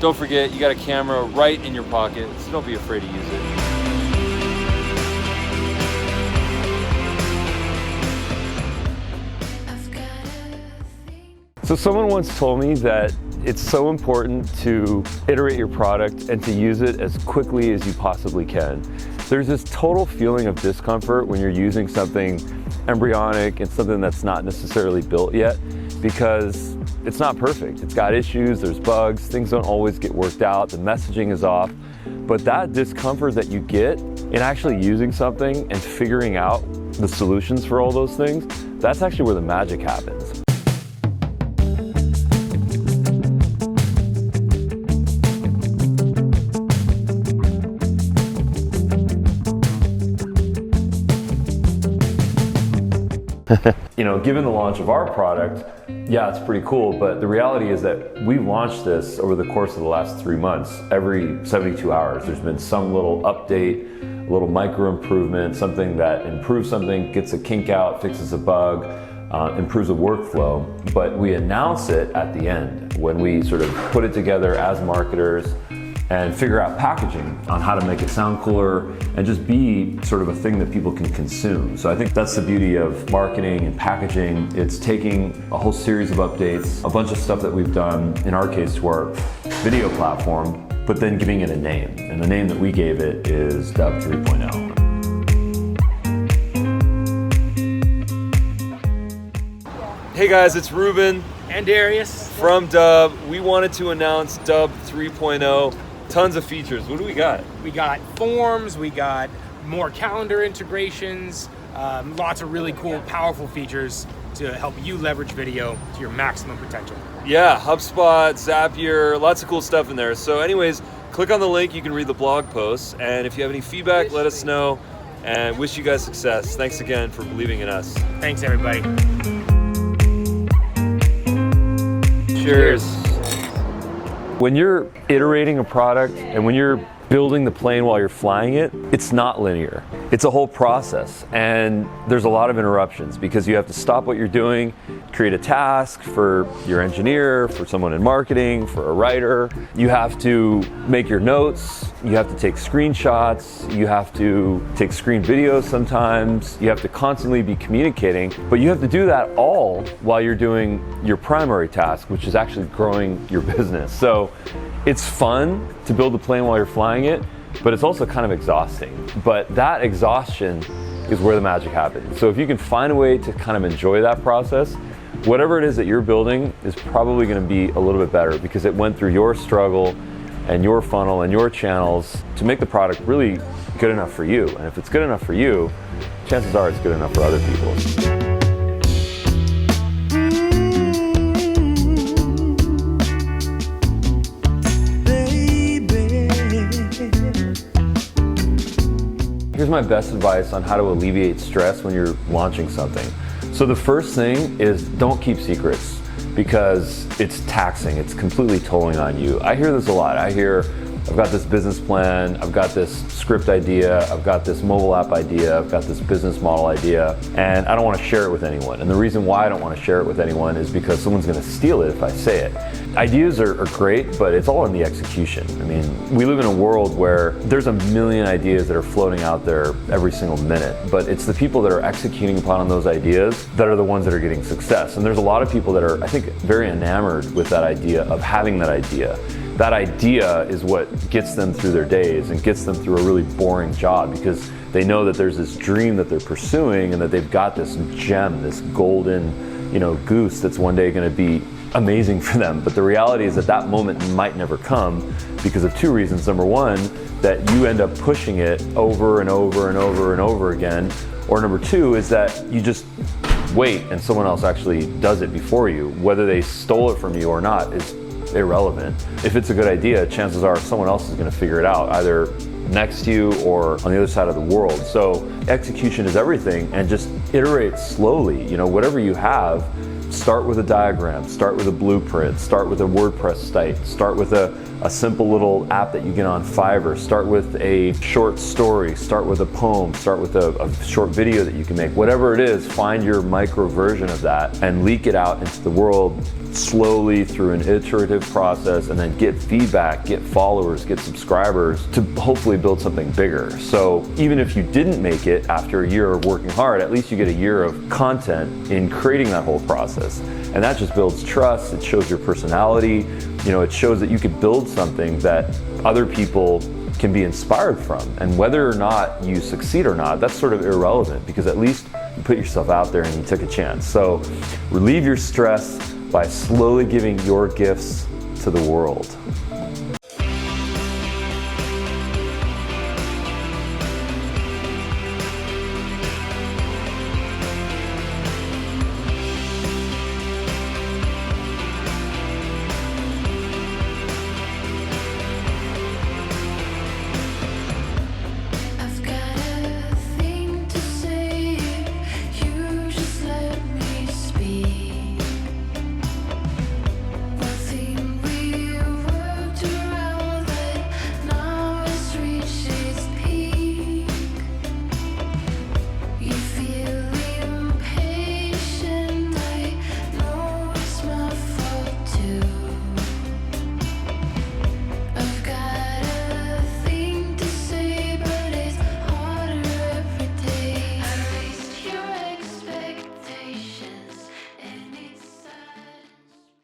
Don't forget, you got a camera right in your pocket, so don't be afraid to use it. So someone once told me that it's so important to iterate your product and to use it as quickly as you possibly can. There's this total feeling of discomfort when you're using something embryonic and something that's not necessarily built yet, because it's not perfect. It's got issues, there's bugs, things don't always get worked out, the messaging is off. But that discomfort that you get in actually using something and figuring out the solutions for all those things, that's actually where the magic happens. You know, given the launch of our product, yeah, it's pretty cool, but the reality is that we've launched this over the course of the last 3 months. Every 72 hours, there's been some little update, a little micro improvement, something that improves something, gets a kink out, fixes a bug, improves a workflow. But we announce it at the end when we sort of put it together as marketers and figure out packaging on how to make it sound cooler and just be sort of a thing that people can consume. So I think that's the beauty of marketing and packaging. It's taking a whole series of updates, a bunch of stuff that we've done, in our case, to our video platform, but then giving it a name. And the name that we gave it is Dub 3.0. Hey guys, it's Ruben and Darius from Dub. We wanted to announce Dub 3.0. Tons of features. What do we got? We got forms, we got more calendar integrations, lots of really cool, powerful features to help you leverage video to your maximum potential. Yeah, HubSpot, Zapier, lots of cool stuff in there. So anyways, click on the link, you can read the blog posts, and if you have any feedback, let us know, and wish you guys success. Thanks again for believing in us. Thanks, everybody. Cheers. When you're iterating a product and when you're building the plane while you're flying it, it's not linear. It's a whole process, and there's a lot of interruptions because you have to stop what you're doing, create a task for your engineer, for someone in marketing, for a writer. You have to make your notes, you have to take screenshots, you have to take screen videos sometimes, you have to constantly be communicating, but you have to do that all while you're doing your primary task, which is actually growing your business. So it's fun to build a plane while you're flying it, but it's also kind of exhausting. But that exhaustion is where the magic happens. So if you can find a way to kind of enjoy that process, whatever it is that you're building is probably going to be a little bit better because it went through your struggle and your funnel and your channels to make the product really good enough for you. And if it's good enough for you, chances are it's good enough for other people. Here's my best advice on how to alleviate stress when you're launching something. So the first thing is don't keep secrets because it's taxing, it's completely tolling on you. I hear this a lot. I hear, I've got this business plan, I've got this script idea, I've got this mobile app idea, I've got this business model idea, and I don't want to share it with anyone. And the reason why I don't want to share it with anyone is because someone's going to steal it if I say it. Ideas are great, but it's all in the execution. I mean, we live in a world where there's a million ideas that are floating out there every single minute, but it's the people that are executing upon those ideas that are the ones that are getting success. And there's a lot of people that are, I think, very enamored with that idea of having that idea. That idea is what gets them through their days and gets them through a really boring job because they know that there's this dream that they're pursuing and that they've got this gem, this golden, goose that's one day going to be amazing for them. But the reality is that that moment might never come because of two reasons. Number one, that you end up pushing it over and over and over and over again. Or number two is that you just wait and someone else actually does it before you. Whether they stole it from you or not is irrelevant. If it's a good idea, chances are someone else is going to figure it out, either next to you or on the other side of the world. So execution is everything, and just iterate slowly. Whatever you have, start with a diagram, start with a blueprint, start with a WordPress site, start with a a simple little app that you get on Fiverr. Start with a short story, start with a poem, start with a short video that you can make. Whatever it is, find your micro version of that and leak it out into the world slowly through an iterative process, and then get feedback, get followers, get subscribers to hopefully build something bigger. So even if you didn't make it after a year of working hard, at least you get a year of content in creating that whole process. And that just builds trust, it shows your personality, it shows that you could build something that other people can be inspired from. And whether or not you succeed or not, that's sort of irrelevant, because at least you put yourself out there and you took a chance. So relieve your stress by slowly giving your gifts to the world.